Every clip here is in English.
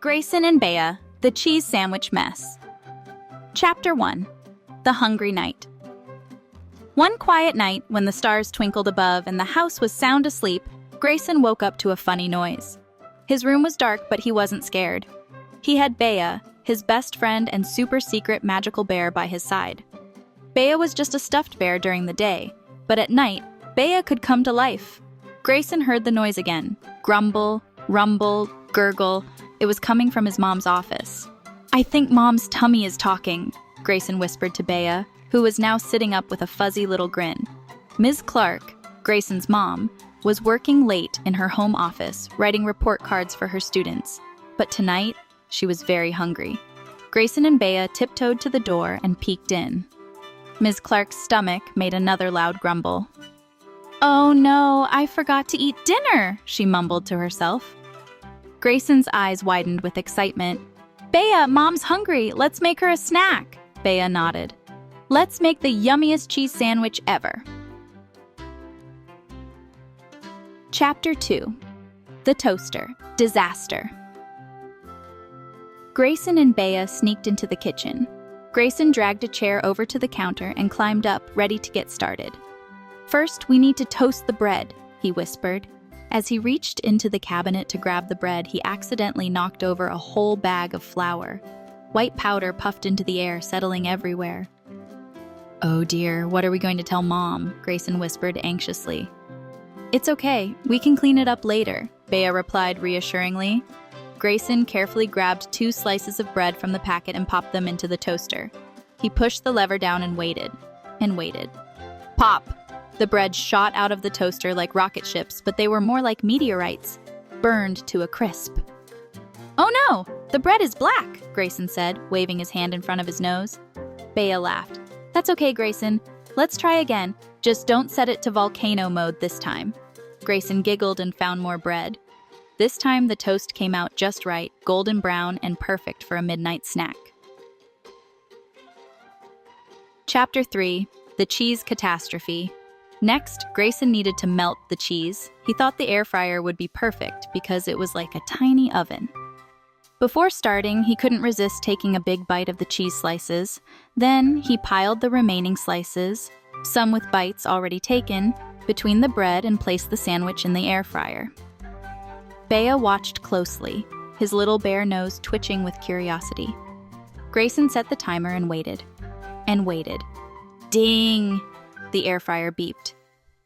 Grayson and Beya, the cheese sandwich mess. Chapter 1. The Hungry Night. One quiet night, when the stars twinkled above and the house was sound asleep, Grayson woke up to a funny noise. His room was dark, but he wasn't scared. He had Beya, his best friend and super secret magical bear, by his side. Beya was just a stuffed bear during the day, but at night, Beya could come to life. Grayson heard the noise again. Grumble, rumble, gurgle. It was coming from his mom's office. "I think Mom's tummy is talking," Grayson whispered to Beya, who was now sitting up with a fuzzy little grin. Ms. Clark, Grayson's mom, was working late in her home office, writing report cards for her students. But tonight, she was very hungry. Grayson and Beya tiptoed to the door and peeked in. Ms. Clark's stomach made another loud grumble. "Oh no, I forgot to eat dinner," she mumbled to herself. Grayson's eyes widened with excitement. "Beya, Mom's hungry. Let's make her a snack." Beya nodded. "Let's make the yummiest cheese sandwich ever." Chapter 2. The Toaster. Disaster. Grayson and Beya sneaked into the kitchen. Grayson dragged a chair over to the counter and climbed up, ready to get started. "First, we need to toast the bread," he whispered. As he reached into the cabinet to grab the bread, he accidentally knocked over a whole bag of flour. White powder puffed into the air, settling everywhere. "Oh dear, what are we going to tell Mom?" Grayson whispered anxiously. "It's okay, we can clean it up later," Beya replied reassuringly. Grayson carefully grabbed 2 slices of bread from the packet and popped them into the toaster. He pushed the lever down and waited. And waited. Pop! The bread shot out of the toaster like rocket ships, but they were more like meteorites, burned to a crisp. "Oh no! The bread is black!" Grayson said, waving his hand in front of his nose. Beya laughed. "That's okay, Grayson. Let's try again. Just don't set it to volcano mode this time." Grayson giggled and found more bread. This time the toast came out just right, golden brown and perfect for a midnight snack. Chapter 3. The Cheese Catastrophe. Next, Grayson needed to melt the cheese. He thought the air fryer would be perfect because it was like a tiny oven. Before starting, he couldn't resist taking a big bite of the cheese slices. Then he piled the remaining slices, some with bites already taken, between the bread and placed the sandwich in the air fryer. Beya watched closely, his little bare nose twitching with curiosity. Grayson set the timer and waited. And waited. Ding! The air fryer beeped.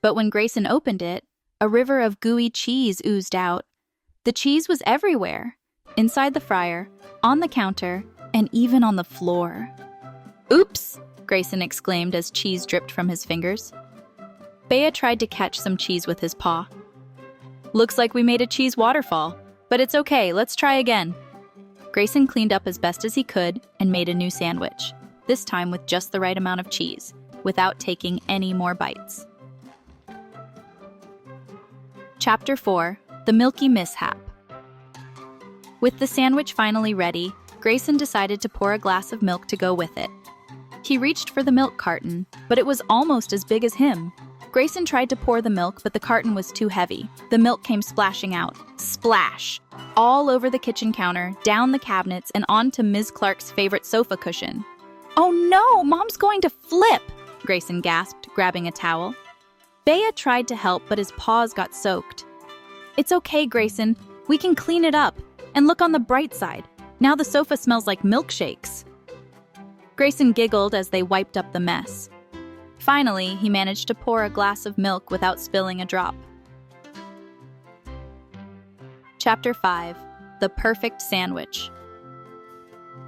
But when Grayson opened it, a river of gooey cheese oozed out. The cheese was everywhere. Inside the fryer, on the counter, and even on the floor. "Oops!" Grayson exclaimed as cheese dripped from his fingers. Beya tried to catch some cheese with his paw. "Looks like we made a cheese waterfall, but it's okay, let's try again." Grayson cleaned up as best as he could and made a new sandwich, this time with just the right amount of cheese, without taking any more bites. Chapter 4. The Milky Mishap. With the sandwich finally ready, Grayson decided to pour a glass of milk to go with it. He reached for the milk carton, but it was almost as big as him. Grayson tried to pour the milk, but the carton was too heavy. The milk came splashing out. Splash! All over the kitchen counter, down the cabinets, and onto Ms. Clark's favorite sofa cushion. "Oh no, Mom's going to flip!" Grayson gasped, grabbing a towel. Beya tried to help, but his paws got soaked. "It's okay, Grayson. We can clean it up. And look on the bright side. Now the sofa smells like milkshakes." Grayson giggled as they wiped up the mess. Finally, he managed to pour a glass of milk without spilling a drop. Chapter 5. The Perfect Sandwich.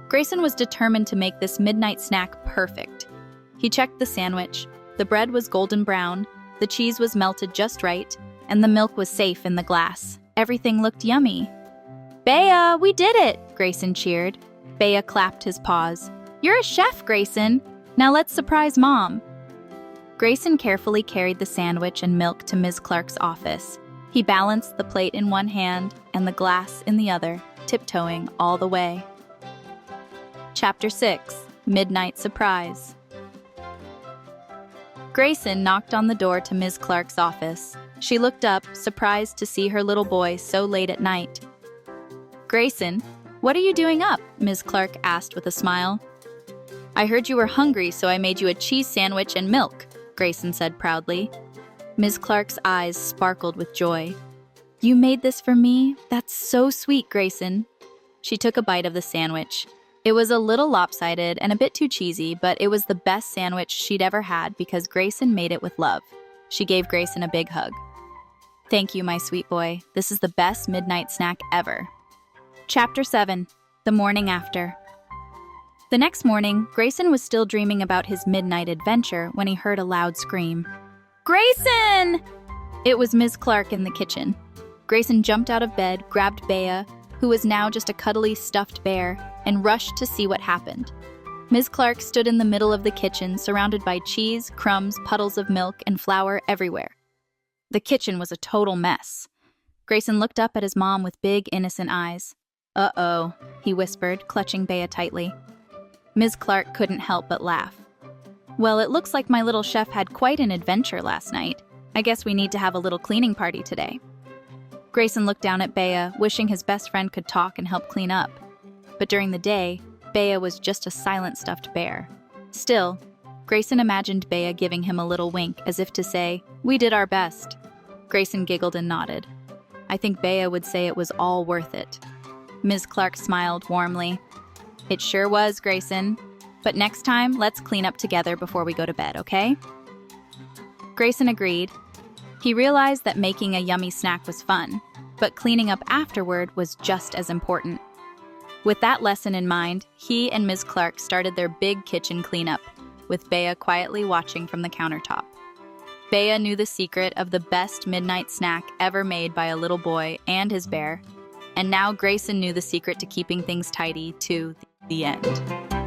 Grayson was determined to make this midnight snack perfect. He checked the sandwich. The bread was golden brown, the cheese was melted just right, and the milk was safe in the glass. Everything looked yummy. "Beya, we did it!" Grayson cheered. Beya clapped his paws. "You're a chef, Grayson! Now let's surprise Mom!" Grayson carefully carried the sandwich and milk to Ms. Clark's office. He balanced the plate in one hand and the glass in the other, tiptoeing all the way. Chapter 6. Midnight Surprise. Grayson knocked on the door to Ms. Clark's office. She looked up, surprised to see her little boy so late at night. "Grayson, "What are you doing up?" Ms. Clark asked with a smile. "I heard you were hungry, so I made you a cheese sandwich and milk," Grayson said proudly. Ms. Clark's eyes sparkled with joy. "You made this for me? That's so sweet, Grayson." She took a bite of the sandwich. It was a little lopsided and a bit too cheesy, but it was the best sandwich she'd ever had because Grayson made it with love. She gave Grayson a big hug. "Thank you, my sweet boy. This is the best midnight snack ever." Chapter 7. The Morning After. The next morning, Grayson was still dreaming about his midnight adventure when he heard a loud scream. "Grayson!" It was Ms. Clark in the kitchen. Grayson jumped out of bed, grabbed Beya, who was now just a cuddly stuffed bear, and rushed to see what happened. Ms. Clark stood in the middle of the kitchen, surrounded by cheese, crumbs, puddles of milk, and flour everywhere. The kitchen was a total mess. Grayson looked up at his mom with big, innocent eyes. "Uh-oh," he whispered, clutching Beya tightly. Ms. Clark couldn't help but laugh. "Well, it looks like my little chef had quite an adventure last night. I guess we need to have a little cleaning party today." Grayson looked down at Beya, wishing his best friend could talk and help clean up. But during the day, Beya was just a silent stuffed bear. Still, Grayson imagined Beya giving him a little wink as if to say, "We did our best." Grayson giggled and nodded. "I think Beya would say it was all worth it." Ms. Clark smiled warmly. "It sure was, Grayson. But next time, let's clean up together before we go to bed, okay?" Grayson agreed. He realized that making a yummy snack was fun, but cleaning up afterward was just as important. With that lesson in mind, he and Ms. Clark started their big kitchen cleanup, with Beya quietly watching from the countertop. Beya knew the secret of the best midnight snack ever made by a little boy and his bear, and now Grayson knew the secret to keeping things tidy to the end.